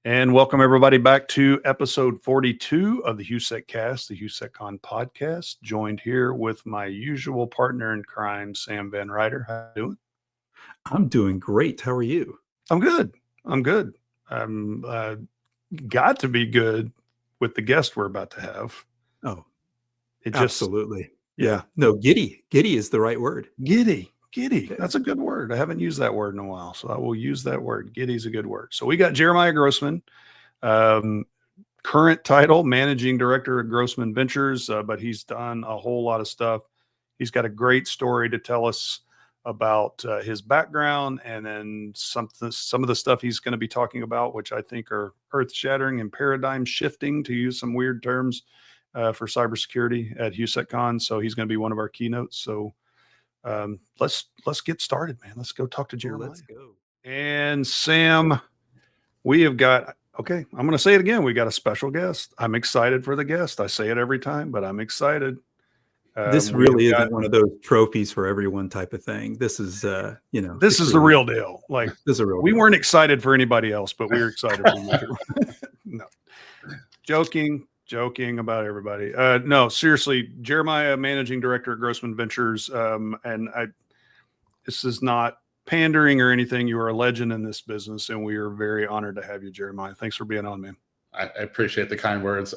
And welcome everybody back to episode 42 of the HOU.SEC.Cast, the HOU.SEC.CON podcast, joined here with my usual partner in crime, Sam Van Ryder. How you doing? I'm doing great. How are you? I'm good. I'm got to be good with the guest we're about to have. Oh, it just, absolutely. Yeah. No, giddy. Giddy is the right word. Giddy. That's a good word. I haven't used that word in a while, so I will use that word. Giddy is a good word. So we got Jeremiah Grosman, current title, Managing Director at Grosman Ventures, but he's done a whole lot of stuff. He's got a great story to tell us about his background, and then some of the stuff he's going to be talking about, which I think are earth-shattering and paradigm shifting, to use some weird terms, for cybersecurity at HOU.SEC.CON. So he's going to be one of our keynotes. So let's get started, man. Let's go talk to Jeremiah. Let's go. And Sam, we have got, okay, I'm going to say it again. We got a special guest. I'm excited for the guest. I say it every time, but I'm excited. This really isn't one of those trophies for everyone type of thing. This is, this is the real deal. Like, this is a real we deal. Weren't excited for anybody else, but we were excited for you. No, joking about everybody. No, seriously, Jeremiah, Managing Director at Grosman Ventures. This is not pandering or anything. You are a legend in this business, and we are very honored to have you, Jeremiah. Thanks for being on, man. I appreciate the kind words.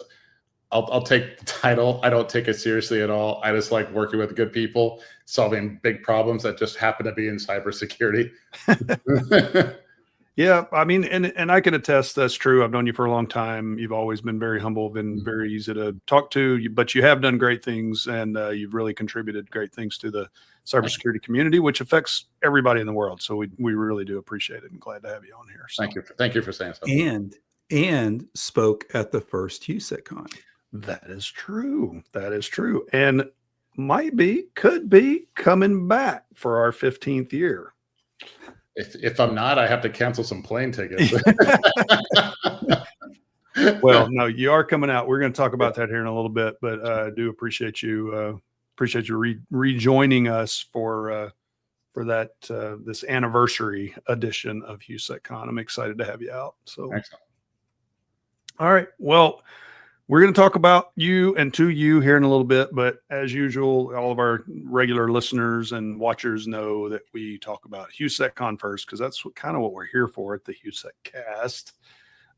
I'll take the title. I don't take it seriously at all. I just like working with good people, solving big problems that just happen to be in cybersecurity. Yeah, I mean, and I can attest that's true. I've known you for a long time. You've always been very humble, been very easy to talk to, but you have done great things, and you've really contributed great things to the cybersecurity community, which affects everybody in the world. So we really do appreciate it, and glad to have you on here. So. Thank you for saying so. And spoke at the first HOU.SEC.CON. That is true. And could be coming back for our 15th year. If I'm not, I have to cancel some plane tickets. Well, no, you are coming out. We're going to talk about that here in a little bit, but I do appreciate you rejoining us for that this anniversary edition of HOU.SEC.CON. I'm excited to have you out. So, excellent. All right. Well, we're going to talk about you and to you here in a little bit, but as usual, all of our regular listeners and watchers know that we talk about HOU.SEC.CON first, because that's kind of what we're here for at the HOU.SEC.Cast.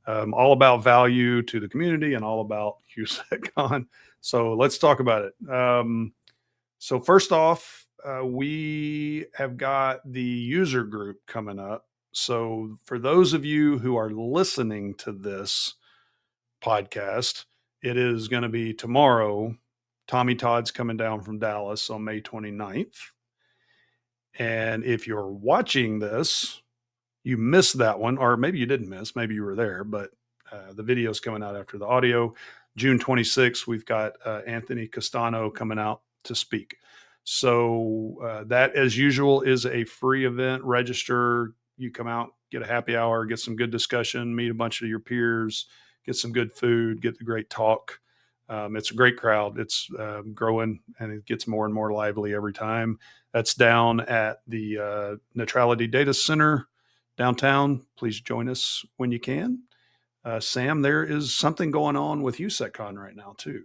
All about value to the community and all about HOU.SEC.CON. So let's talk about it. So first off, we have got the user group coming up. So for those of you who are listening to this podcast, it is going to be tomorrow. Tommy Todd's coming down from Dallas on May 29th. And if you're watching this, you missed that one, or maybe you didn't miss, maybe you were there, but the video is coming out after the audio. June 26th, we've got Anthony Castano coming out to speak. So that, as usual, is a free event. Register, you come out, get a happy hour, get some good discussion, meet a bunch of your peers, get some good food, get the great talk. It's a great crowd. It's growing, and it gets more and more lively every time. That's down at the Neutrality Data Center downtown. Please join us when you can. Sam, there is something going on with HOU.SEC.CON right now, too.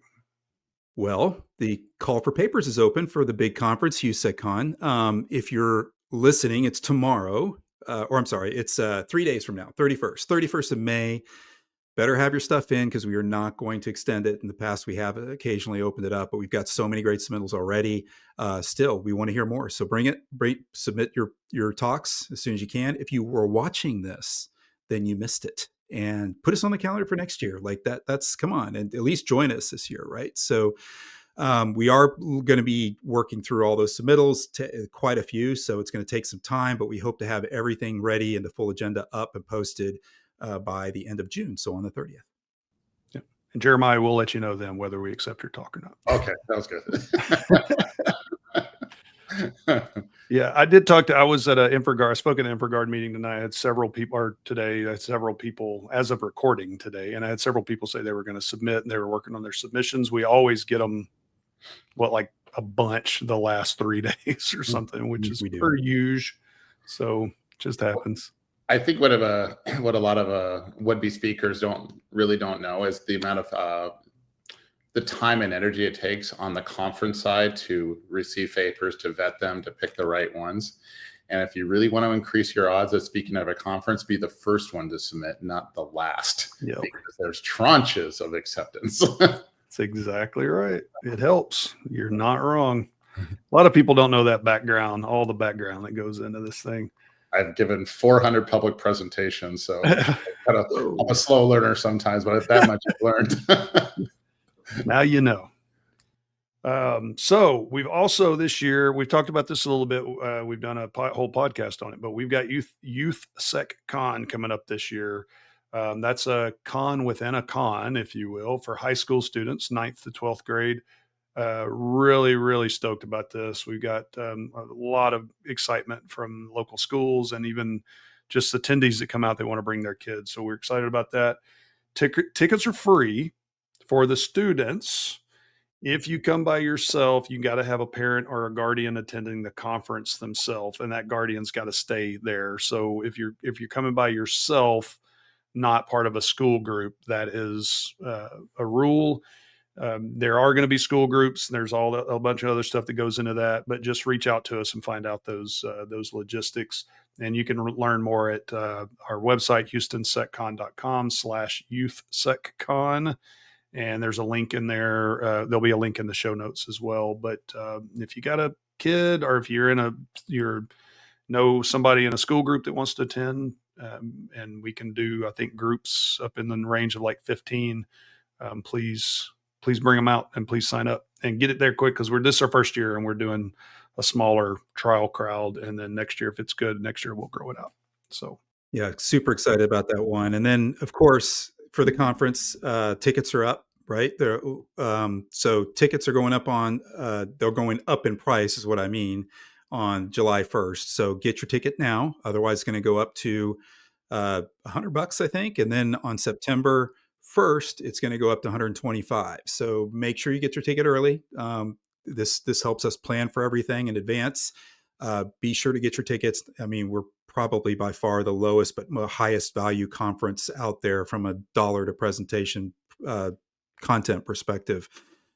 Well, the call for papers is open for the big conference, HOU.SEC.CON. If you're listening, it's tomorrow, it's 3 days from now, 31st of May. Better have your stuff in, because we are not going to extend it. In the past, we have occasionally opened it up, but we've got so many great submittals already. Still, we want to hear more. So submit your talks as soon as you can. If you were watching this, then you missed it. And put us on the calendar for next year. Like that's come on, and at least join us this year, right? So we are going to be working through all those submittals, quite a few. So it's going to take some time, but we hope to have everything ready and the full agenda up and posted by the end of June, so on the 30th. Yeah. And Jeremiah will let you know then whether we accept your talk or not. Okay, that was good. Yeah, I was at I spoke at an InfraGard meeting tonight. I had several people, as of recording today, and I had several people say they were going to submit, and they were working on their submissions. We always get them, like a bunch the last 3 days or something, which is per usual. So it just happens. I think what a lot of would-be speakers don't know is the amount of the time and energy it takes on the conference side to receive papers, to vet them, to pick the right ones. And if you really want to increase your odds of speaking at a conference, be the first one to submit, not the last, Yep. because there's tranches of acceptance. That's exactly right. It helps. You're not wrong. A lot of people don't know that background, all the background that goes into this thing. I've given 400 public presentations, so I'm a slow learner sometimes, but that much I've learned. Now you know. So we've also this year, we've talked about this a little bit. We've done a whole podcast on it, but we've got HOU.SEC.CON coming up this year. That's a con within a con, if you will, for high school students, 9th to 12th grade. Really, really stoked about this. We've got a lot of excitement from local schools and even just attendees that come out, they want to bring their kids. So we're excited about that. Tickets are free for the students. If you come by yourself, you got to have a parent or a guardian attending the conference themselves, and that guardian's got to stay there. So if you're coming by yourself, not part of a school group, that is a rule. There are going to be school groups. There's a bunch of other stuff that goes into that, but just reach out to us and find out those logistics. And you can learn more at our website, HOU.SEC.CON/YouthSecCon. And there's a link in there. There'll be a link in the show notes as well. But if you got a kid, or if you're know somebody in a school group that wants to attend, and we can do, I think, groups up in the range of like 15, please bring them out and please sign up and get it there quick, because this is our first year and we're doing a smaller trial crowd. And then next year, if it's good, next year we'll grow it out. So yeah, super excited about that one. And then of course, for the conference, tickets are up, right? So tickets are going up they're going up in price is what I mean, on July 1st. So get your ticket now. Otherwise it's going to go up to $100, I think. And then on September 1st, it's going to go up to 125. So make sure you get your ticket early. This helps us plan for everything in advance. Be sure to get your tickets. I mean, we're probably by far the lowest but highest value conference out there from a dollar to presentation content perspective.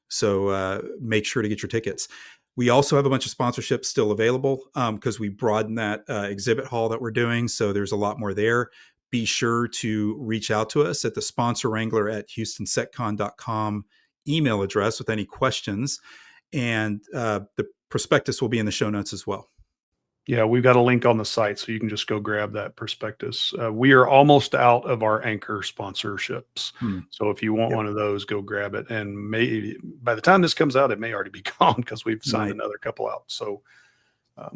So make sure to get your tickets. We also have a bunch of sponsorships still available because we broadened that exhibit hall that we're doing. So there's a lot more there. Be sure to reach out to us at the sponsor wrangler at HOU.SEC.CON.com email address with any questions. And the prospectus will be in the show notes as well. Yeah, we've got a link on the site, so you can just go grab that prospectus. We are almost out of our anchor sponsorships. So if you want one of those, go grab it. And maybe by the time this comes out, it may already be gone because we've signed another couple out. So, all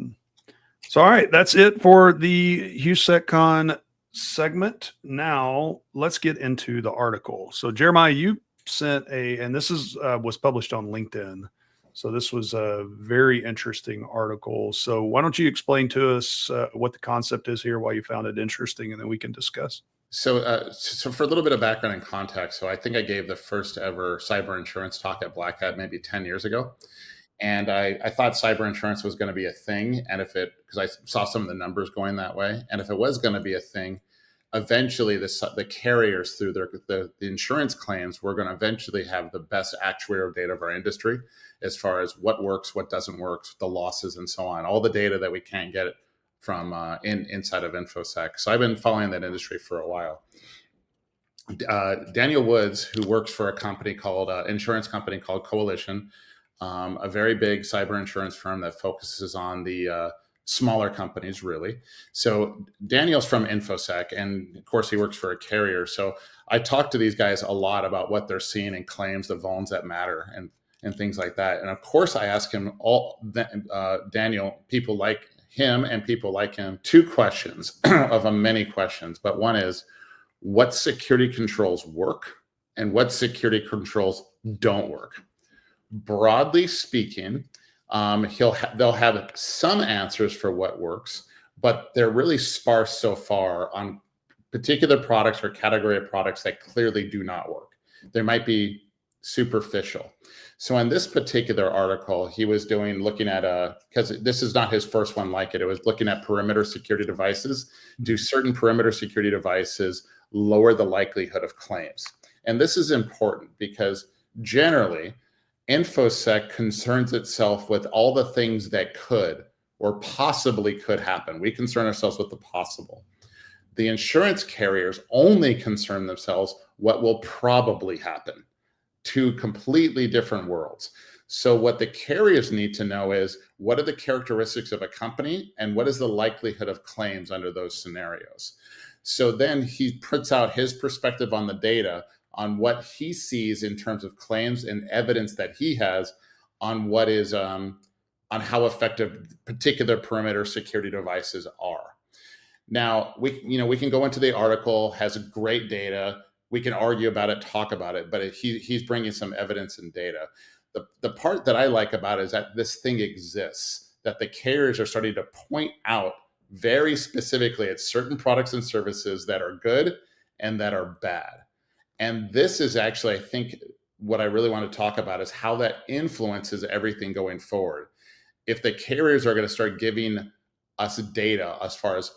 right, that's it for the HOU.SEC.CON segment. Now let's get into the article. So Jeremiah, you sent and this was published on LinkedIn. So this was a very interesting article. So why don't you explain to us what the concept is here, why you found it interesting, and then we can discuss. So for a little bit of background and context, so I think I gave the first ever cyber insurance talk at Black Hat maybe 10 years ago. And I thought cyber insurance was going to be a thing. And because I saw some of the numbers going that way, and if it was going to be a thing, eventually the carriers through the insurance claims were going to eventually have the best actuarial data of our industry as far as what works, what doesn't work, the losses, and so on. All the data that we can't get from inside of InfoSec. So I've been following that industry for a while. Daniel Woods, who works for a company called insurance company called Coalition, a very big cyber insurance firm that focuses on the smaller companies, really. So Daniel's from InfoSec, and of course he works for a carrier. So I talked to these guys a lot about what they're seeing in claims, the vulns that matter, and things like that. And of course I asked him Daniel, people like him and people like him, two questions of many questions. But one is, what security controls work and what security controls don't work? Broadly speaking, they'll have some answers for what works, but they're really sparse so far on particular products or category of products that clearly do not work. There might be superficial. So in this particular article, he was looking at because this is not his first one like it. It was looking at perimeter security devices. Do certain perimeter security devices lower the likelihood of claims? And this is important because generally, InfoSec concerns itself with all the things that could or possibly could happen. We concern ourselves with the possible. The insurance carriers only concern themselves what will probably happen. Two completely different worlds. So what the carriers need to know is what are the characteristics of a company and what is the likelihood of claims under those scenarios. So then he puts out his perspective on the data on what he sees in terms of claims and evidence that he has on what is on how effective particular perimeter security devices are. Now we can go into the article, has great data. We can argue about it, talk about it, but he's bringing some evidence and data. The part that I like about it is that this thing exists, that the carriers are starting to point out very specifically at certain products and services that are good and that are bad. And this is actually, I think, what I really want to talk about is how that influences everything going forward. If the carriers are going to start giving us data as far as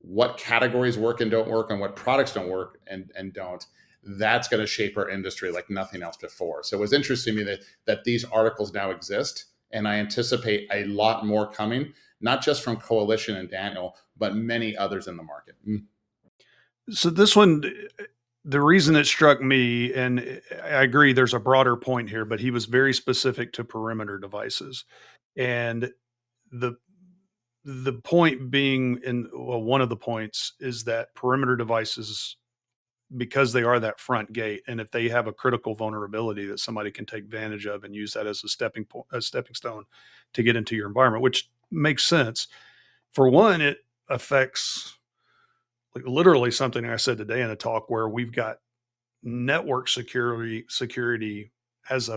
what categories work and don't work and what products don't work and don't, that's going to shape our industry like nothing else before. So it was interesting to me that these articles now exist, and I anticipate a lot more coming, not just from Coalition and Daniel, but many others in the market. So this one, the reason it struck me, and I agree, there's a broader point here, but he was very specific to perimeter devices. And the point being, one of the points is that perimeter devices, because they are that front gate, and if they have a critical vulnerability that somebody can take advantage of and use that as a stepping stone to get into your environment, which makes sense. For one, it affects like literally something I said today in a talk where we've got network security as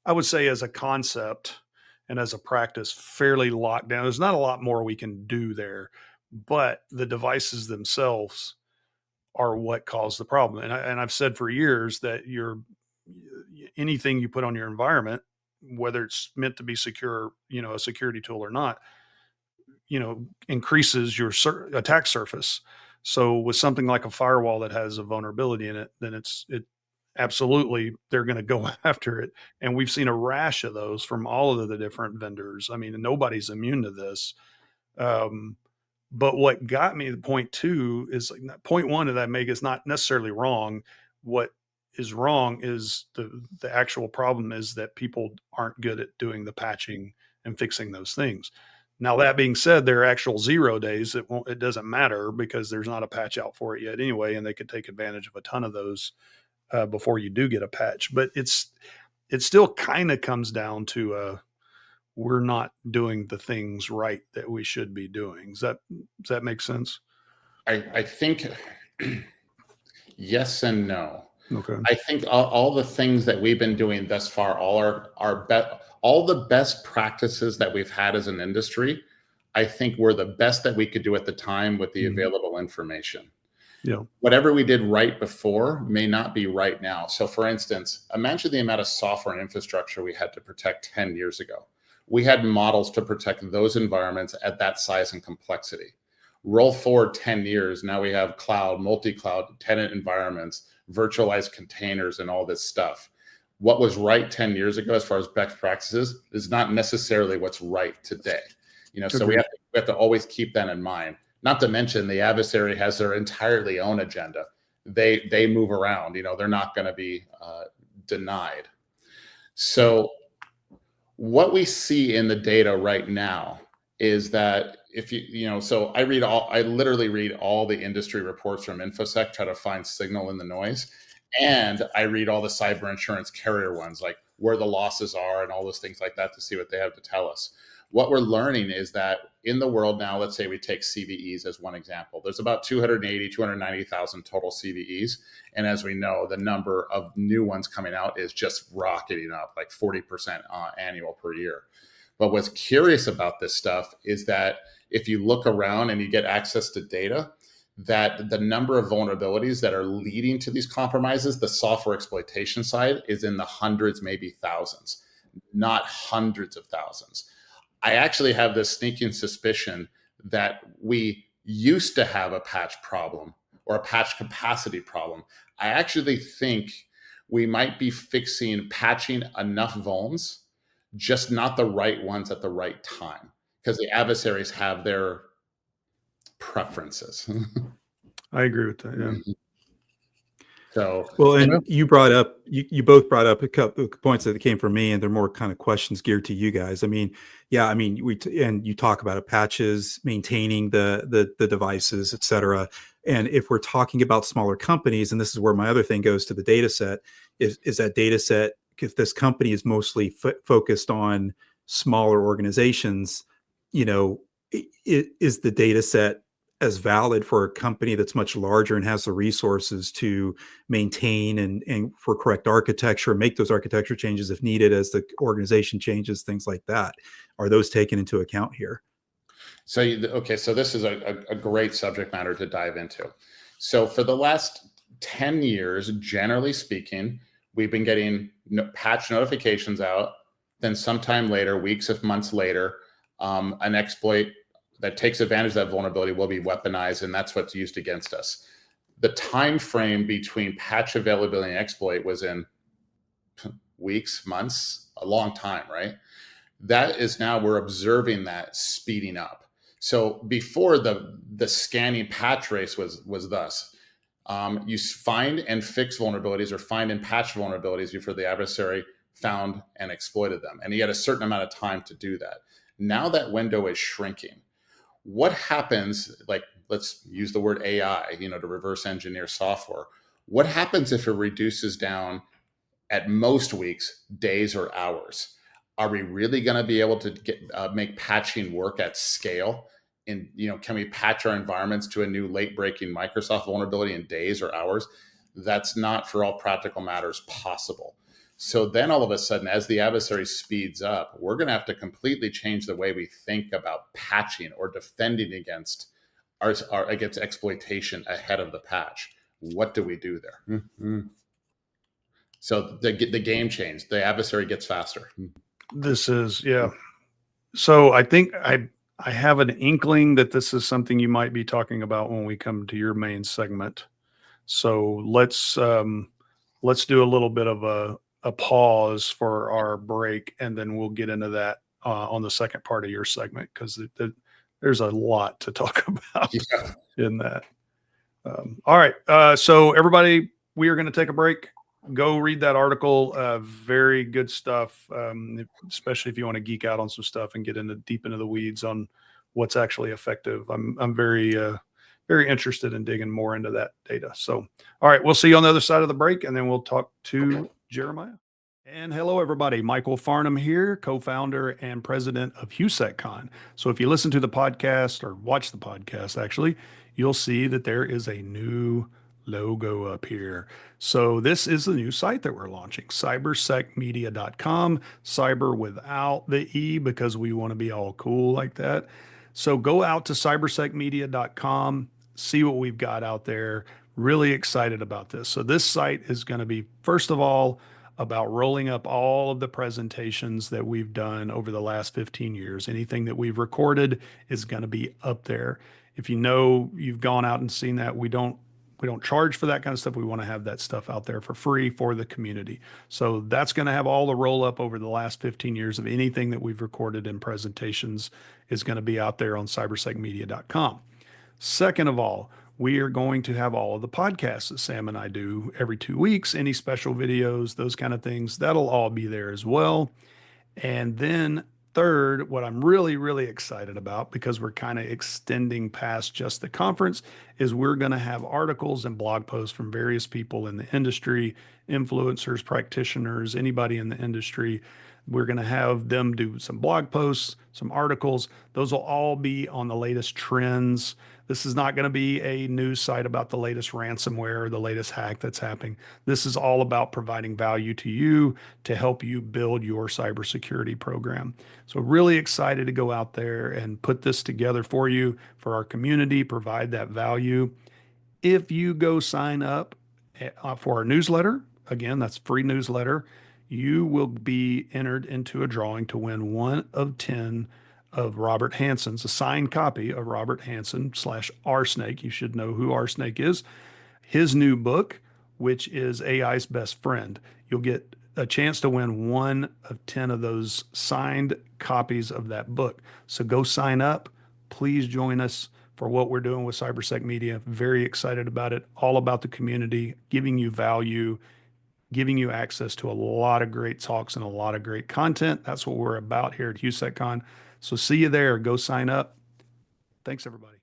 I would say as a concept and as a practice fairly locked down. There's not a lot more we can do there, but the devices themselves are what cause the problem. And I've said for years that anything you put on your environment, whether it's meant to be secure, a security tool or not, increases your attack surface. So with something like a firewall that has a vulnerability in it, then it absolutely, they're going to go after it. And we've seen a rash of those from all of the different vendors. I mean, nobody's immune to this. But what got me to point two is like point one of that make is not necessarily wrong. What is wrong is the actual problem is that people aren't good at doing the patching and fixing those things. Now, that being said, there are actual 0 days. It doesn't matter because there's not a patch out for it yet anyway, and they could take advantage of a ton of those before you do get a patch. But it still kind of comes down to we're not doing the things right that we should be doing. Does that make sense? I think yes and no. Okay. I think all the things that we've been doing thus far, all the best practices that we've had as an industry, I think were the best that we could do at the time with the available information. Yeah. Whatever we did right before may not be right now. So for instance, imagine the amount of software and infrastructure we had to protect 10 years ago. We had models to protect those environments at that size and complexity. Roll forward 10 years, now we have cloud, multi-cloud, tenant environments, virtualized containers, and all this stuff. What was right 10 years ago as far as best practices is not necessarily what's right today. So we have to always keep that in mind. Not to mention the adversary has their entirely own agenda. They move around, they're not going to be denied. So what we see in the data right now is that so I literally read all the industry reports from InfoSec, try to find signal in the noise. And I read all the cyber insurance carrier ones, like where the losses are and all those things like that to see what they have to tell us. What we're learning is that in the world now, let's say we take CVEs as one example. There's about 290,000 total CVEs. And as we know, the number of new ones coming out is just rocketing up like 40% annual per year. But what's curious about this stuff is that if you look around and you get access to data, that the number of vulnerabilities that are leading to these compromises, the software exploitation side, is in the hundreds, maybe thousands, not hundreds of thousands. I actually have this sneaking suspicion that we used to have a patch problem or a patch capacity problem. I actually think we might be patching enough vulns, just not the right ones at the right time, because the adversaries have their preferences. I agree with that. Yeah. So, Well, and you both brought up a couple of points that came from me, and they're more kind of questions geared to you guys. I mean, yeah, I mean, and you talk about patches, maintaining the devices, et cetera. And if we're talking about smaller companies, and this is where my other thing goes to the data set, is that data set, if this company is mostly focused on smaller organizations, you know, is the data set as valid for a company that's much larger and has the resources to maintain and for correct architecture, make those architecture changes if needed as the organization changes, things like that? Are those taken into account here? So, okay, so this is a great subject matter to dive into. So for the last 10 years, generally speaking, we've been getting patch notifications out. Then sometime later, weeks of months later, an exploit that takes advantage of that vulnerability will be weaponized, and that's what's used against us. The time frame between patch availability and exploit was in weeks, months, a long time, right? That is now, we're observing that speeding up. So before, the scanning patch race was thus. You find and fix vulnerabilities or find and patch vulnerabilities before the adversary found and exploited them. And you had a certain amount of time to do that. Now that window is shrinking. What happens, like, let's use the word AI, to reverse engineer software. What happens if it reduces down at most weeks, days, or hours? Are we really going to be able to make patching work at scale? And can we patch our environments to a new late-breaking Microsoft vulnerability in days or hours? That's not, for all practical matters, possible. So then all of a sudden, as the adversary speeds up, we're going to have to completely change the way we think about patching or defending against against exploitation ahead of the patch. What do we do there? Mm-hmm. So the game changed. The adversary gets faster. This is, yeah. So I think I have an inkling that this is something you might be talking about when we come to your main segment. So let's do a little bit of a pause for our break, and then we'll get into that on the second part of your segment, because there's a lot to talk about in that. All right. So everybody, we are going to take a break. Go read that article. Very good stuff, especially if you want to geek out on some stuff and get deep into the weeds on what's actually effective. I'm very interested in digging more into that data. So, all right, we'll see you on the other side of the break, and then we'll talk to Jeremiah. And hello, everybody. Michael Farnham here, co-founder and president of HOU.SEC.CON. So if you listen to the podcast or watch the podcast, actually, you'll see that there is a new logo up here. So this is the new site that we're launching, CYBR.SEC.Media.com, cyber without the E, because we want to be all cool like that. So go out to CYBR.SEC.Media.com, see what we've got out there. Really excited about this. So this site is going to be, first of all, about rolling up all of the presentations that we've done over the last 15 years. Anything that we've recorded is going to be up there. If you've gone out and seen that, we don't charge for that kind of stuff. We want to have that stuff out there for free for the community. So that's going to have all the roll up over the last 15 years of anything that we've recorded in presentations is going to be out there on cybersecmedia.com. Second of all, we are going to have all of the podcasts that Sam and I do every 2 weeks, any special videos, those kind of things. That'll all be there as well. And then third, what I'm really, really excited about, because we're kind of extending past just the conference, is we're going to have articles and blog posts from various people in the industry, influencers, practitioners, anybody in the industry We're going to have them do some blog posts, some articles. Those will all be on the latest trends. This is not going to be a news site about the latest ransomware or the latest hack that's happening. This is all about providing value to you to help you build your cybersecurity program. So really excited to go out there and put this together for you, for our community, provide that value. If you go sign up for our newsletter, again, that's free newsletter, you will be entered into a drawing to win one of 10 of Robert Hanson's, a signed copy of Robert Hanson / R-Snake. You should know who R-Snake is. His new book, which is AI's Best Friend. You'll get a chance to win one of 10 of those signed copies of that book. So go sign up. Please join us for what we're doing with CYBR.SEC.Media. Very excited about it. All about the community, giving you value, giving you access to a lot of great talks and a lot of great content. That's what we're about here at HOU.SEC.CON. So see you there. Go sign up. Thanks, everybody.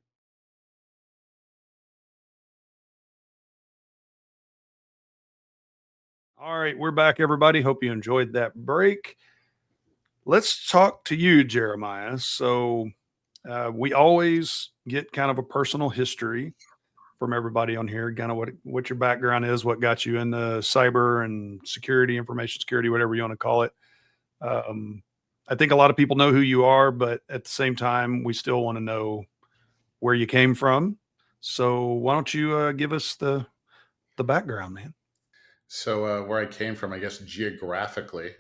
All right, we're back, everybody. Hope you enjoyed that break. Let's talk to you, Jeremiah. So we always get kind of a personal history from everybody on here, kind of what your background is, what got you into cyber and security, information security, whatever you want to call it. I think a lot of people know who you are, but at the same time, we still want to know where you came from. So why don't you give us the background, man? So where I came from, I guess geographically,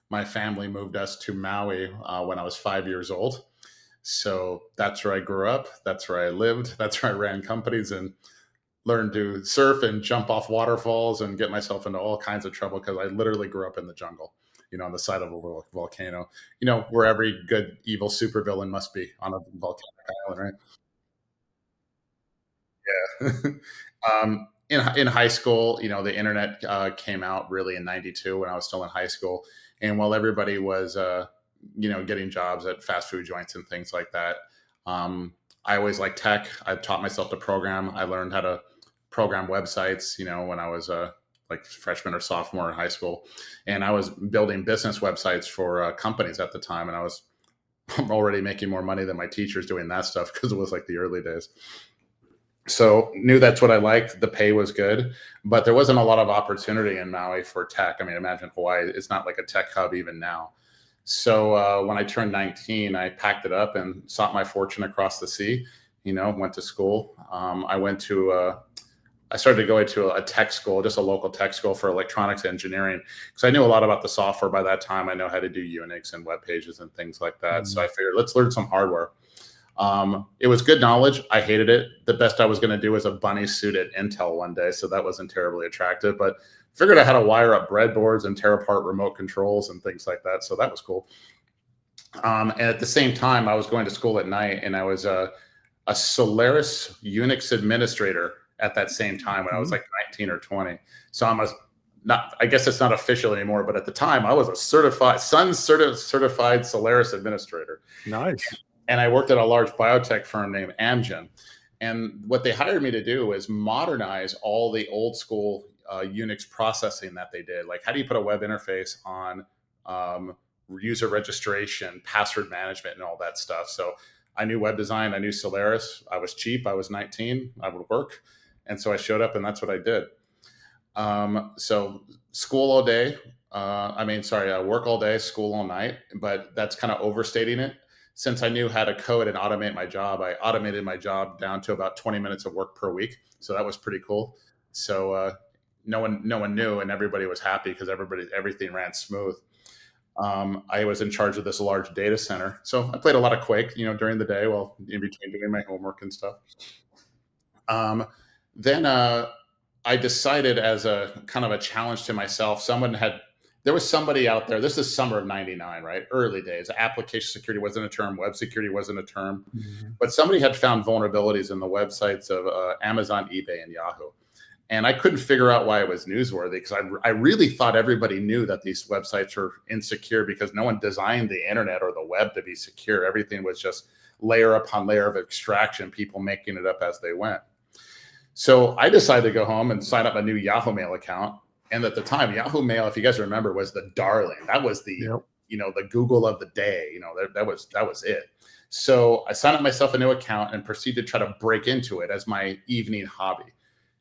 my family moved us to Maui when I was 5 years old. So that's where I grew up. That's where I lived. That's where I ran companies and learned to surf and jump off waterfalls and get myself into all kinds of trouble because I literally grew up in the jungle, on the side of a volcano, where every good evil supervillain must be, on a volcanic island, right? Yeah. In high school, the internet came out really in '92 when I was still in high school, and while everybody was getting jobs at fast food joints and things like that, I always liked tech. I taught myself to program. I learned how to program websites, when I was like freshman or sophomore in high school, and I was building business websites for companies at the time, and I was already making more money than my teachers doing that stuff because it was like the early days. So knew that's what I liked. The pay was good, but there wasn't a lot of opportunity in Maui for tech. I mean, imagine Hawaii. It's not like a tech hub even now. So when I turned 19, I packed it up and sought my fortune across the sea, went to school. I started to go into a tech school, just a local tech school for electronics engineering, because I knew a lot about the software by that time. I know how to do Unix and web pages and things like that. Mm-hmm. So I figured, let's learn some hardware. It was good knowledge. I hated it. The best I was going to do was a bunny suit at Intel one day. So that wasn't terribly attractive, but figured out how to wire up breadboards and tear apart remote controls and things like that. So that was cool. And at the same time, I was going to school at night, and I was a Solaris Unix administrator at that same time when I was like 19 or 20. So I guess it's not official anymore, but at the time I was a certified Solaris administrator. Nice. And I worked at a large biotech firm named Amgen. And what they hired me to do was modernize all the old school Unix processing that they did. Like, how do you put a web interface on user registration, password management, and all that stuff? So I knew web design. I knew Solaris. I was cheap. I was 19. I would work. And so I showed up, and that's what I did. So school all day. Work all day, school all night. But that's kind of overstating it. Since I knew how to code and automate my job, I automated my job down to about 20 minutes of work per week. So that was pretty cool. So no one knew, and everybody was happy because everything ran smooth. I was in charge of this large data center. So I played a lot of Quake, during the day while in between doing my homework and stuff. Then I decided, as a kind of a challenge to myself, there was somebody out there. This is summer of '99, right? Early days. Application security wasn't a term. Web security wasn't a term. Mm-hmm. But somebody had found vulnerabilities in the websites of Amazon, eBay, and Yahoo. And I couldn't figure out why it was newsworthy, because I really thought everybody knew that these websites were insecure, because no one designed the internet or the web to be secure. Everything was just layer upon layer of extraction, people making it up as they went. So I decided to go home and sign up a new Yahoo Mail account, And at the time, Yahoo Mail, if you guys remember, was the darling. That was the, the Google of the day. That was it. So I signed up myself a new account and proceeded to try to break into it as my evening hobby.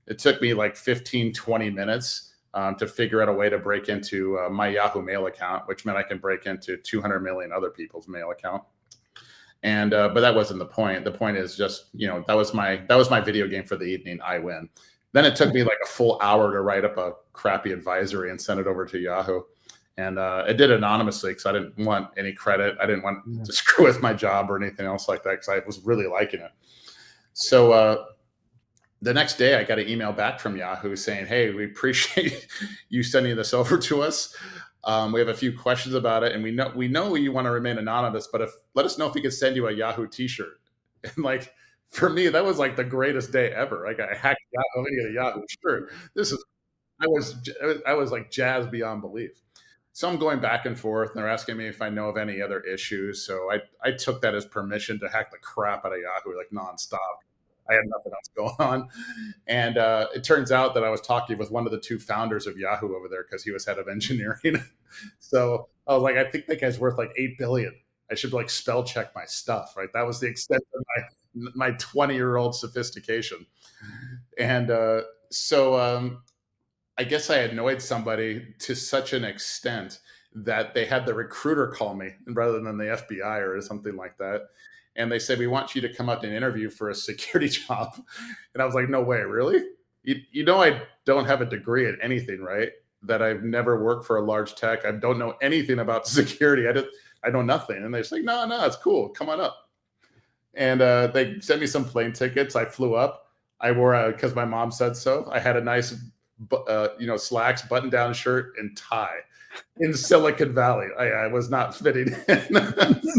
It took me like 15, 20 minutes to figure out a way to break into my Yahoo Mail account, which meant I can break into 200 million other people's mail account. And but that wasn't the point. The point is just, that was my video game for the evening. I win. Then it took me like a full hour to write up a crappy advisory and send it over to Yahoo. And it did anonymously because I didn't want any credit. I didn't want to screw with my job or anything else like that because I was really liking it. So the next day I got an email back from Yahoo saying, hey, we appreciate you sending this over to us. We have a few questions about it, and we know you want to remain anonymous, but let us know if we could send you a Yahoo t-shirt. And like, for me, that was like the greatest day ever. Like, I hacked Yahoo and get a Yahoo shirt. I was like jazzed beyond belief. So I'm going back and forth, and they're asking me if I know of any other issues. So I took that as permission to hack the crap out of Yahoo, like nonstop. I had nothing else going on. And it turns out that I was talking with one of the two founders of Yahoo over there because he was head of engineering. So I was like, I think that guy's worth like $8 billion. I should like spell check my stuff, right? That was the extent of my 20-year-old sophistication. And so I guess I annoyed somebody to such an extent that they had the recruiter call me rather than the FBI or something like that. And they said, we want you to come up and interview for a security job. And I was like, no way, really? I don't have a degree in anything, right? That I've never worked for a large tech. I don't know anything about security. I know nothing. And they're just like, no, it's cool. Come on up. And they sent me some plane tickets. I flew up. I wore because my mom said so. I had a nice, slacks, button-down shirt, and tie in Silicon Valley. I was not fitting in.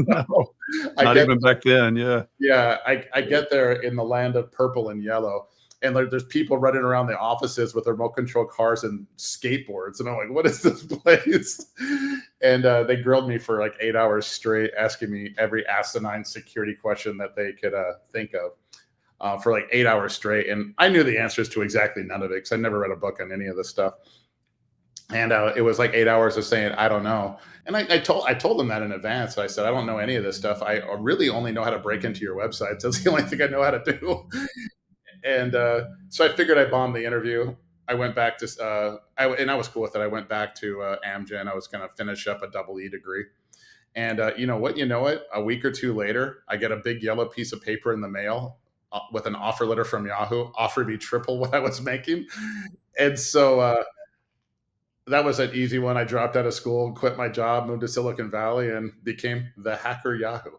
No, not even back then. Yeah. Yeah. I get there in the land of purple and yellow, and there's people running around the offices with remote control cars and skateboards. And I'm like, what is this place? And they grilled me for like 8 hours straight, asking me every asinine security question that they could think of for like 8 hours straight. And I knew the answers to exactly none of it because I never read a book on any of this stuff. And it was like 8 hours of saying, I don't know. And I told them that in advance. I said, I don't know any of this stuff. I really only know how to break into your websites. That's the only thing I know how to do. And so I figured I bombed the interview. I went back to, I was cool with it. I went back to Amgen. I was going to finish up a EE degree. And you know what? A week or two later, I get a big yellow piece of paper in the mail with an offer letter from Yahoo, offered me triple what I was making. And so that was an easy one. I dropped out of school, quit my job, moved to Silicon Valley, and became the hacker Yahoo.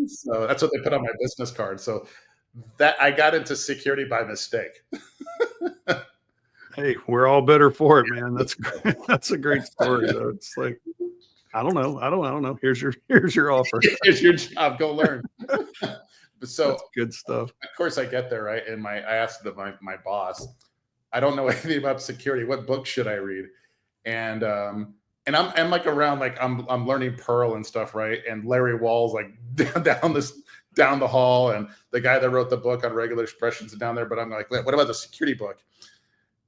So that's what they put on my business card. So that I got into security by mistake. Hey, we're all better for it, man. That's a great story, though. It's like, I don't know. Here's your offer. Here's your job. Go learn. So that's good stuff. Of course, I get there, right? And I asked my boss, I don't know anything about security. What book should I read? And I'm like around, like I'm learning Perl and stuff, right? And Larry Wall's like down the hall, and the guy that wrote the book on regular expressions is down there. But I'm like, what about the security book?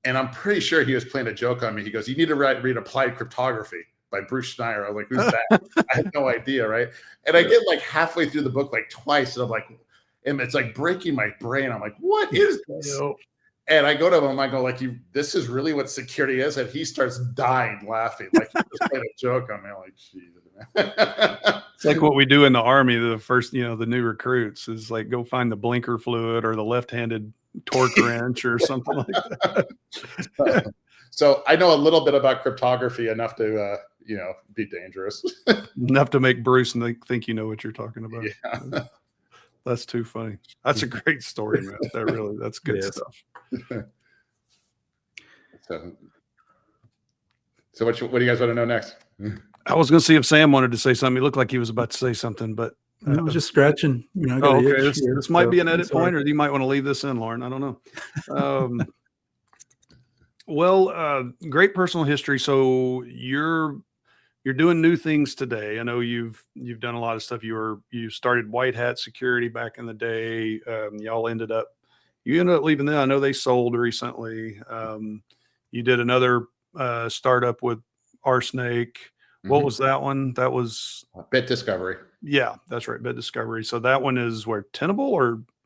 And I'm pretty sure he was playing a joke on me. He goes, you need to read Applied Cryptography by Bruce Schneier. I was like, who's that? I had no idea, right? And I get like halfway through the book like twice, and I'm like, and it's like breaking my brain. I'm like, what is this? And I go to him, I go like, this is really what security is? And he starts dying laughing, like he just played a joke on me. I'm like, Jesus, man. It's like what we do in the Army, the first, the new recruits is like, go find the blinker fluid or the left-handed torque wrench or something like that. So I know a little bit about cryptography, enough to, be dangerous. Enough to make Bruce think you know what you're talking about. Yeah. That's too funny. That's a great story, man. That's good stuff. So what do you guys want to know next? I was going to see if Sam wanted to say something. He looked like he was about to say something, but I was just scratching. Okay. This might be an edit point, or you might want to leave this in, Lauren. I don't know. Well, great personal history. So you're doing new things today. I know you've done a lot of stuff. You started White Hat Security back in the day. You ended up leaving them. I know they sold recently. You did another startup with RSnake. What was that one? That was Bit Discovery. Yeah, that's right. Bit Discovery. So that one is where Tenable.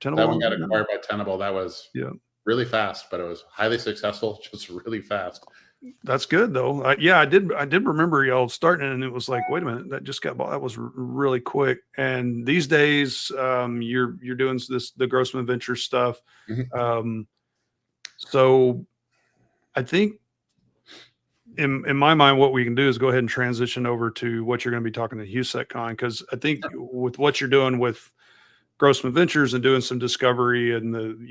That one got acquired by Tenable. That was yeah, really fast, but it was highly successful, just really fast. That's good though. I did remember y'all starting, and it was like, wait a minute, that just got bought. That was really quick. And these days, you're doing the Grossman Venture stuff. So I think in my mind, what we can do is go ahead and transition over to what you're going to be talking to HOU.SEC.CON, because I think with what you're doing with Grossman Ventures and doing some discovery and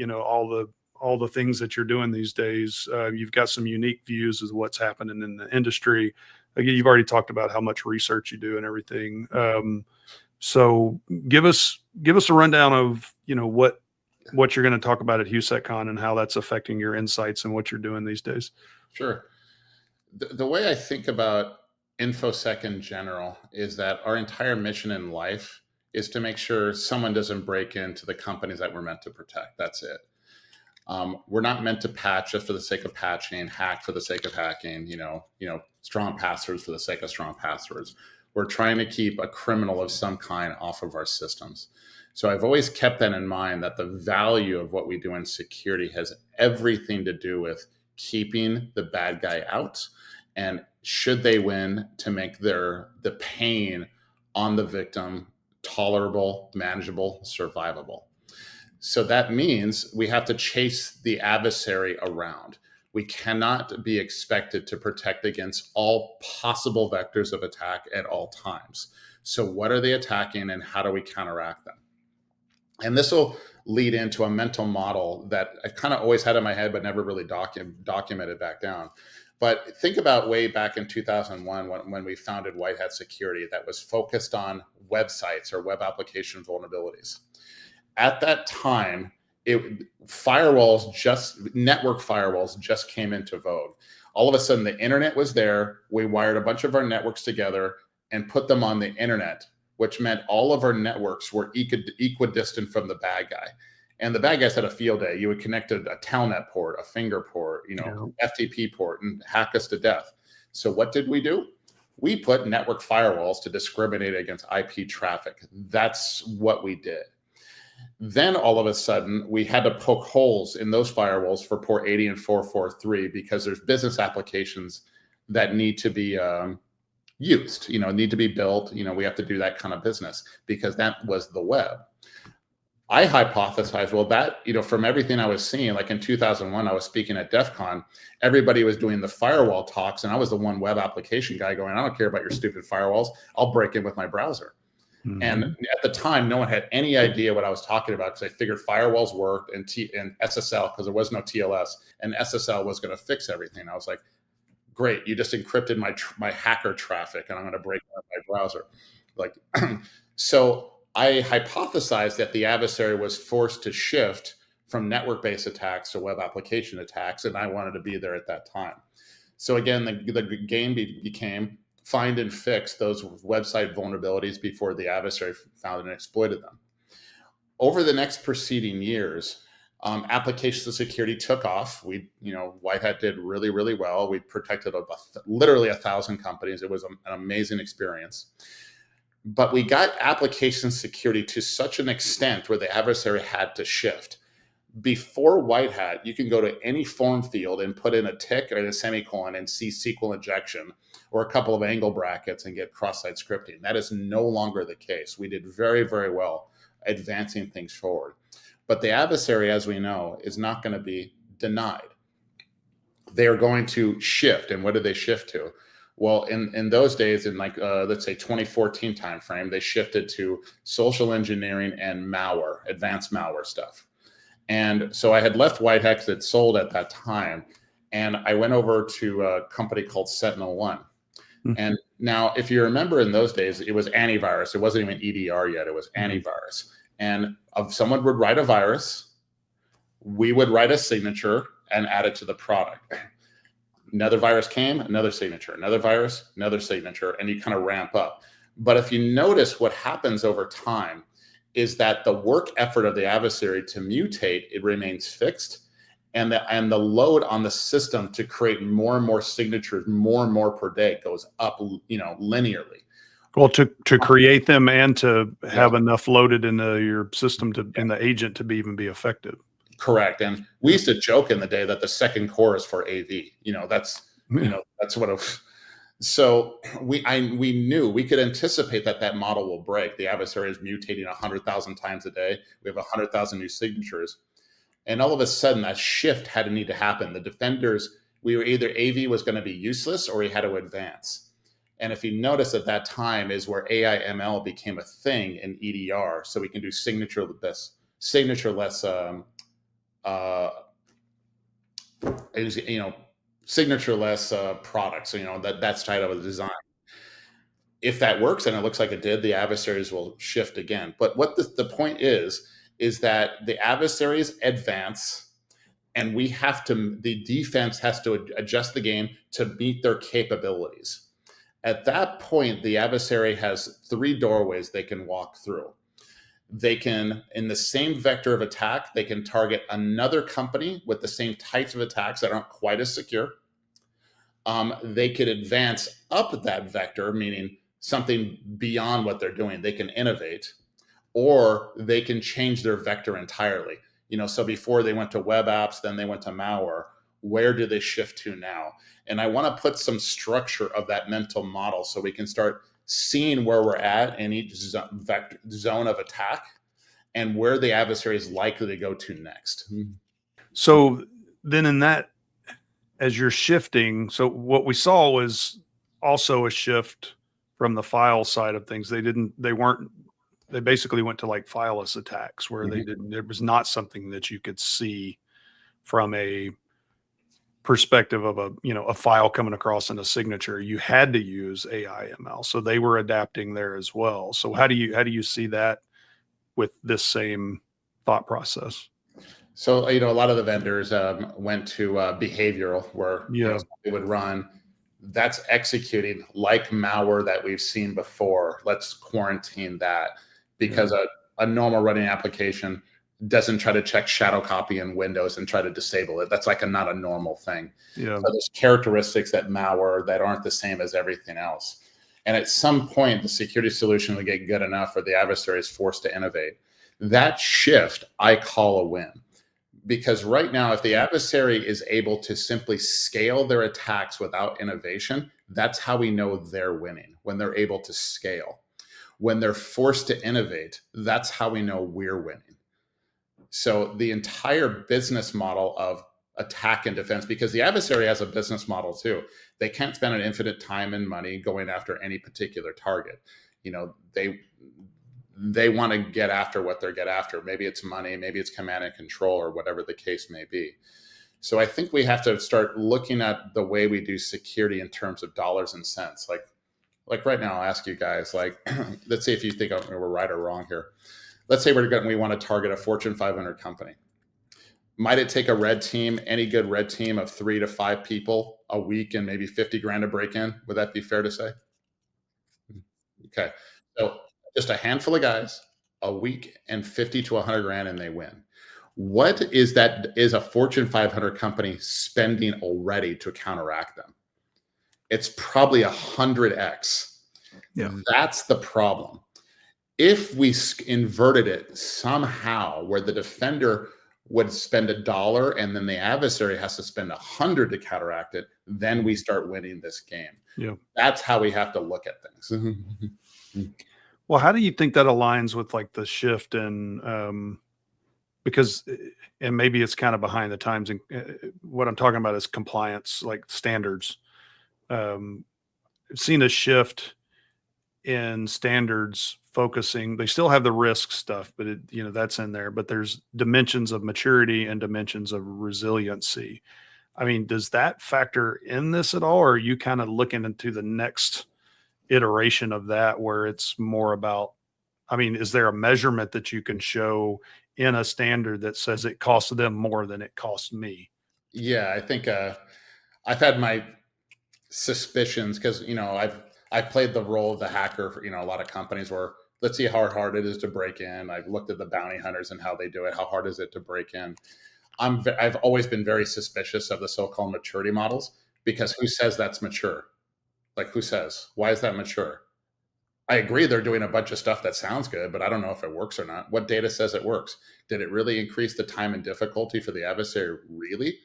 all the things that you're doing these days, you've got some unique views of what's happening in the industry. Again, you've already talked about how much research you do and everything. So give us a rundown of what you're going to talk about at HOU.SEC.CON and how that's affecting your insights and what you're doing these days. Sure. The way I think about InfoSec in general is that our entire mission in life is to make sure someone doesn't break into the companies that we're meant to protect. That's it. We're not meant to patch just for the sake of patching, hack for the sake of hacking, strong passwords for the sake of strong passwords. We're trying to keep a criminal of some kind off of our systems. So I've always kept that in mind, that the value of what we do in security has everything to do with keeping the bad guy out, and should they win, to make the pain on the victim tolerable, manageable, survivable. So that means we have to chase the adversary around. We cannot be expected to protect against all possible vectors of attack at all times. So what are they attacking, and how do we counteract them? And this will lead into a mental model that I kind of always had in my head, but never really documented back down. But think about way back in 2001 when we founded White Hat Security, that was focused on websites or web application vulnerabilities. At that time, network firewalls just came into vogue. All of a sudden, the internet was there. We wired a bunch of our networks together and put them on the internet, which meant all of our networks were equidistant from the bad guy. And the bad guys had a field day. You would connect a telnet port, a finger port, FTP port, and hack us to death. So what did we do? We put network firewalls to discriminate against IP traffic. That's what we did. Then all of a sudden, we had to poke holes in those firewalls for port 80 and 443 because there's business applications that need to be used, need to be built. We have to do that kind of business because that was the web. I hypothesized, well, that, from everything I was seeing, like in 2001, I was speaking at DEF CON, everybody was doing the firewall talks, and I was the one web application guy going, I don't care about your stupid firewalls. I'll break in with my browser. Mm-hmm. And at the time, no one had any idea what I was talking about, because I figured firewalls worked and SSL, because there was no TLS, and SSL was going to fix everything. I was like, great, you just encrypted my hacker traffic, and I'm going to break out my browser. So I hypothesized that the adversary was forced to shift from network-based attacks to web application attacks, and I wanted to be there at that time. So again, the game became find and fix those website vulnerabilities before the adversary found and exploited them. Over the next preceding years, application security took off. White Hat did really, really well. We protected literally 1,000 companies. It was an amazing experience. But we got application security to such an extent where the adversary had to shift. Before White Hat, you can go to any form field and put in a tick or a semicolon and see SQL injection or a couple of angle brackets and get cross-site scripting. That is no longer the case. We did very, very well advancing things forward. But the adversary, as we know, is not going to be denied. They are going to shift. And what do they shift to? Well, in those days, in let's say 2014 timeframe, they shifted to social engineering and malware, advanced malware stuff. And so I had left White Hat because it sold at that time. And I went over to a company called SentinelOne. Mm-hmm. And now, if you remember, in those days, it was antivirus. It wasn't even EDR yet. It was antivirus. And if someone would write a virus, we would write a signature and add it to the product. Another virus came, another signature, another virus, another signature, and you kind of ramp up. But if you notice, what happens over time is that the work effort of the adversary to mutate, it remains fixed. and the load on the system to create more and more signatures, more and more per day, goes up, linearly. Well, to create them and to have enough loaded into your system in the agent to even be effective. Correct. And we used to joke in the day that the second core is for AV. That's what it. So we knew, we could anticipate that model will break. The adversary is mutating 100,000 times a day. We have 100,000 new signatures. And all of a sudden, that shift had to need to happen. The defenders, we were either AV was going to be useless or we had to advance. And if you notice, at that time is where AI ML became a thing in EDR. So we can do signatureless signatureless products. So, that's tied up with design. If that works, and it looks like it did, the adversaries will shift again. But what the point is that the adversaries advance, and the defense has to adjust the game to meet their capabilities. At that point, the adversary has 3 doorways they can walk through. They can, in the same vector of attack, they can target another company with the same types of attacks that aren't quite as secure. They could advance up that vector, meaning something beyond what they're doing. They can innovate, or they can change their vector entirely. So before they went to web apps, then they went to malware. Where do they shift to now? And I want to put some structure of that mental model so we can start seeing where we're at in each zone of attack and where the adversary is likely to go to next. So then in that, as you're shifting, so what we saw was also a shift from the file side of things. They basically went to like fileless attacks where there was not something that you could see from a perspective of a file coming across in a signature. You had to use AI ML. So they were adapting there as well. So how do you see that with this same thought process? So, a lot of the vendors went to behavioral, where they would run. That's executing like malware that we've seen before. Let's quarantine that, because a normal running application doesn't try to check shadow copy in Windows and try to disable it. That's not a normal thing. So there's characteristics that malware that aren't the same as everything else. And at some point, the security solution will get good enough where the adversary is forced to innovate. That shift I call a win. Because right now, if the adversary is able to simply scale their attacks without innovation, that's how we know they're winning, when they're able to scale. When they're forced to innovate, that's how we know we're winning. So the entire business model of attack and defense, because the adversary has a business model too. They can't spend an infinite time and money going after any particular target. They want to get after what they're get after. Maybe it's money, maybe it's command and control, or whatever the case may be. So I think we have to start looking at the way we do security in terms of dollars and cents. Like right now, I'll ask you guys, let's say if you think we're right or wrong here. Let's say we want to target a Fortune 500 company. Might it take a red team, any good red team, of 3 to 5 people a week and maybe 50 grand to break in? Would that be fair to say? Okay. So just a handful of guys a week and 50 to 100 grand, and they win. What is a Fortune 500 company spending already to counteract them? It's probably 100x. Yeah. That's the problem. If we inverted it somehow where the defender would spend $1 and then the adversary has to spend 100 to counteract it, then we start winning this game. Yeah. That's how we have to look at things. Well, how do you think that aligns with the shift in, because, and maybe it's kind of behind the times, and what I'm talking about is compliance, like standards. I've seen a shift in standards focusing. They still have the risk stuff, but that's in there, but there's dimensions of maturity and dimensions of resiliency. I mean, does that factor in this at all? Or are you kind of looking into the next iteration of that where it's more about, is there a measurement that you can show in a standard that says it costs them more than it costs me? Yeah, I think I've had my suspicions because, I've played the role of the hacker for, a lot of companies where let's see how hard it is to break in. I've looked at the bounty hunters and how they do it. How hard is it to break in? I've always been very suspicious of the so-called maturity models, because who says that's mature? Like, who says? Why is that mature? I agree they're doing a bunch of stuff that sounds good, but I don't know if it works or not. What data says it works? Did it really increase the time and difficulty for the adversary? Really?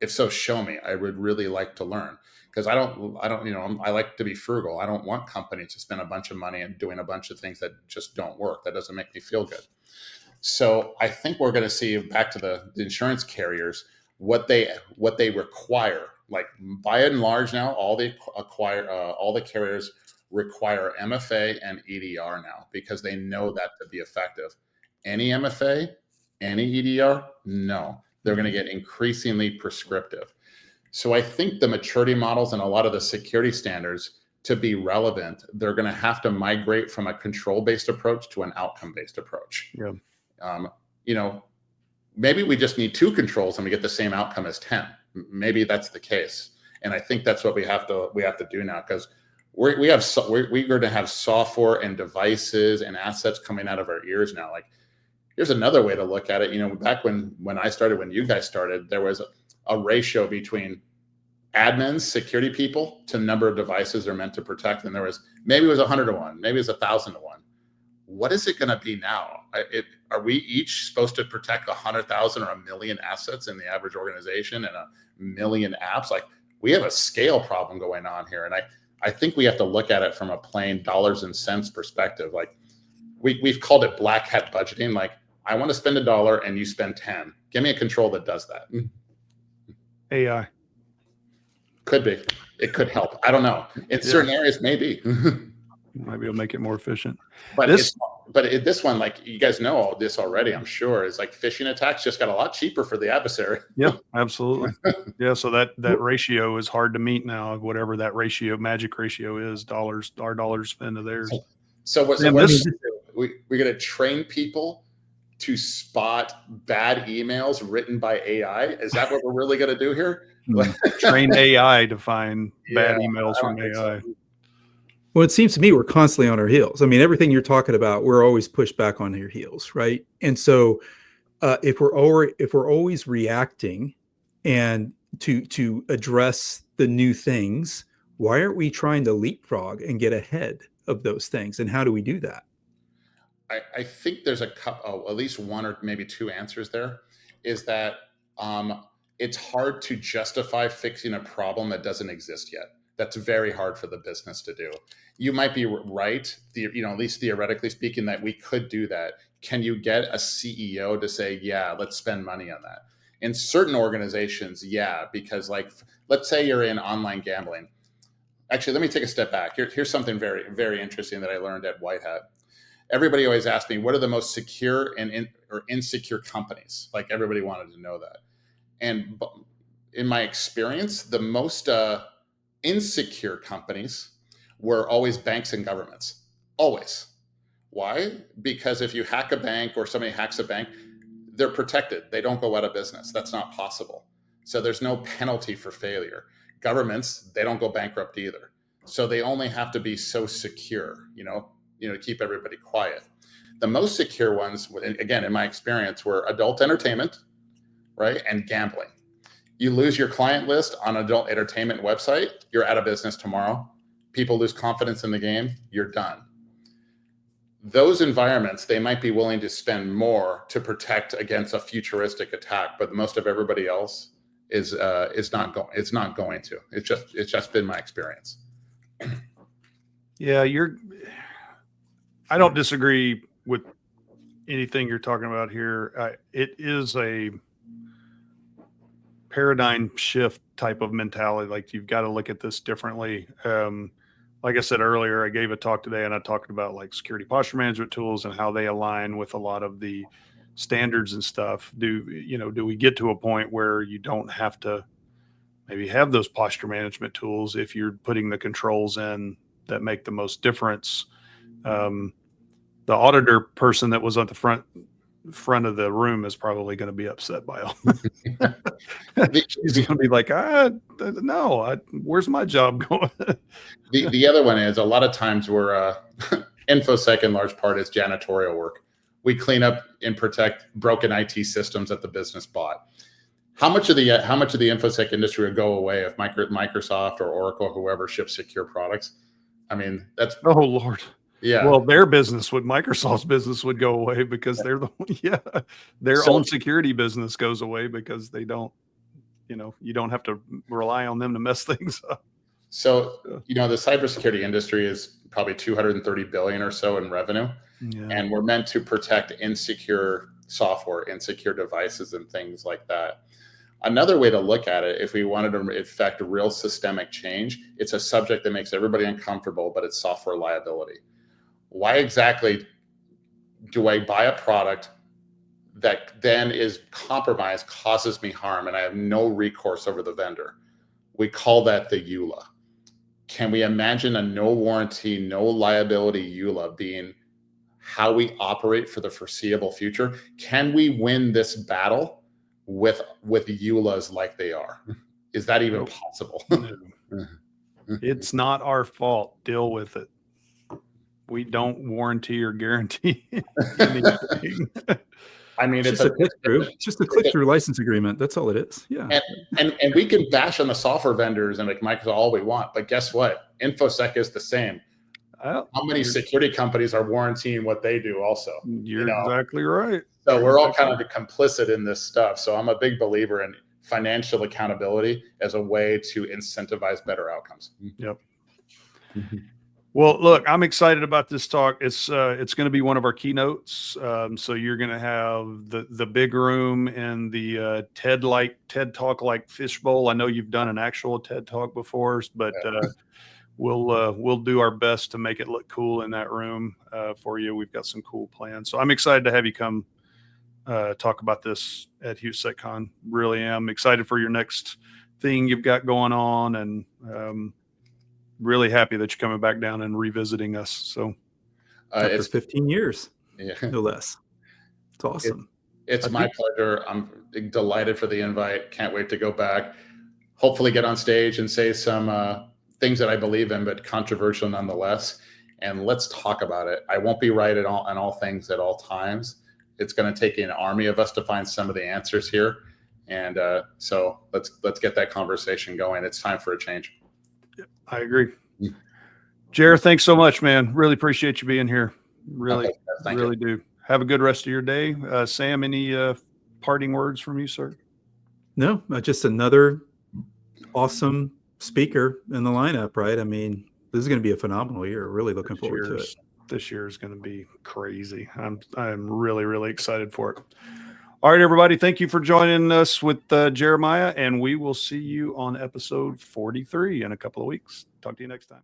If so, show me. I would really like to learn, because I don't, I like to be frugal. I don't want companies to spend a bunch of money and doing a bunch of things that just don't work. That doesn't make me feel good. So I think we're going to see, back to the insurance carriers, what they require. Like, by and large now, all the carriers require MFA and EDR now, because they know that to be effective. Any MFA, any EDR, no. They're going to get increasingly prescriptive. So I think the maturity models and a lot of the security standards, to be relevant, they're going to have to migrate from a control-based approach to an outcome-based approach. Yeah. Maybe we just need 2 controls and we get the same outcome as 10. Maybe that's the case. And I think that's what we have to do now, because we're going to have software and devices and assets coming out of our ears now. Like, here's another way to look at it. Back when I started, when you guys started, there was a ratio between admins, security people, to number of devices they're meant to protect. And maybe it was 100 to 1, maybe it's 1,000 to 1. What is it going to be now? Are we each supposed to protect 100,000 or 1 million assets in the average organization and 1 million apps? Like, we have a scale problem going on here. And I think we have to look at it from a plain dollars and cents perspective. Like, we've called it black hat budgeting. Like, I want to spend $1 and you spend 10. Give me a control that does that. AI. Could be. It could help. I don't know. In certain areas, maybe. Maybe it'll make it more efficient. But this one, like, you guys know all this already, I'm sure, is like phishing attacks just got a lot cheaper for the adversary. Yeah, absolutely. Yeah, so that ratio is hard to meet now, whatever that magic ratio is, our dollars spent to theirs. So we're going to train people to spot bad emails written by AI. Is that what we're really going to do here? Train AI to find bad emails from AI. So. Well, it seems to me we're constantly on our heels. I mean, everything you're talking about, we're always pushed back on your heels, right? And so, if we're always reacting and to address the new things, why aren't we trying to leapfrog and get ahead of those things? And how do we do that? I think there's at least 1 or maybe 2 answers there. Is that it's hard to justify fixing a problem that doesn't exist yet. That's very hard for the business to do. You might be right, at least theoretically speaking, that we could do that. Can you get a CEO to say, yeah, let's spend money on that? In certain organizations, yeah, because, like, let's say you're in online gambling. Actually, let me take a step back. Here's something very, very interesting that I learned at White Hat. Everybody always asks me, what are the most secure or insecure companies? Like, everybody wanted to know that. And in my experience, the most insecure companies were always banks and governments. Always. Why? Because if you hack a bank or somebody hacks a bank, they're protected. They don't go out of business. That's not possible. So there's no penalty for failure. Governments, they don't go bankrupt either. So they only have to be so secure, to keep everybody quiet. The most secure ones, again, in my experience, were adult entertainment, right? And gambling. You lose your client list on an adult entertainment website, you're out of business tomorrow. People lose confidence in the game, you're done. Those environments, they might be willing to spend more to protect against a futuristic attack, but most of everybody else is not going to. It's just been my experience. Yeah, I don't disagree with anything you're talking about here. It is a paradigm shift type of mentality. Like, you've got to look at this differently. Like I said earlier, I gave a talk today and I talked about, like, security posture management tools and how they align with a lot of the standards and stuff. Do we get to a point where you don't have to maybe have those posture management tools if you're putting the controls in that make the most difference? The auditor person that was at the front of the room is probably going to be upset by all. He's going to be like, no, where's my job going? The other one is, a lot of times we're InfoSec in large part is janitorial work. we clean up and protect broken IT systems that the business bought. How much of the InfoSec industry would go away if Microsoft or Oracle, whoever, ships secure products? I mean, that's Oh Lord. yeah. Well, Microsoft's business would go away because they're their own security business goes away because they don't, you don't have to rely on them to mess things up. So, the cybersecurity industry is probably 230 billion or so in revenue. Yeah. And we're meant to protect insecure software, insecure devices, and things like that. Another way to look at it, if we wanted to effect real systemic change, it's a subject that makes everybody uncomfortable, but it's software liability. Why exactly do I buy a product that then is compromised, causes me harm, and I have no recourse over the vendor? We call that the EULA. Can we imagine a no warranty, no liability EULA being how we operate for the foreseeable future? Can we win this battle with EULAs like they are? Is that even possible? No. It's not our fault. Deal with it. We don't warranty or guarantee anything. I mean, it's just a click-through license agreement. That's all it is. Yeah. And we can bash on the software vendors and like Microsoft all we want, but guess what? InfoSec is the same. How many security companies are warranting what they do also? You're exactly right. So we're all kind of complicit in this stuff. So I'm a big believer in financial accountability as a way to incentivize better outcomes. Yep. Well, look, I'm excited about this talk. It's going to be one of our keynotes. So you're going to have the big room and the TED Talk like fishbowl. I know you've done an actual TED Talk before, but we'll do our best to make it look cool in that room for you. We've got some cool plans. So I'm excited to have you come talk about this at HOU.SEC.CON. Really am excited for your next thing you've got going on, and really happy that you're coming back down and revisiting us. So it's 15 years, no less. It's awesome. It's my pleasure. I'm delighted for the invite. Can't wait to go back. Hopefully get on stage and say some things that I believe in, but controversial nonetheless. And let's talk about it. I won't be right on all things at all times. It's going to take an army of us to find some of the answers here. And so let's get that conversation going. It's time for a change. I agree. Jer, thanks so much, man. Really appreciate you being here. Really, really do. Have a good rest of your day. Sam, any parting words from you, sir? No, just another awesome speaker in the lineup, right? I mean, this is going to be a phenomenal year. Really looking forward to it. This year is going to be crazy. I'm really, really excited for it. All right, everybody. Thank you for joining us with Jeremiah, and we will see you on episode 43 in a couple of weeks. Talk to you next time.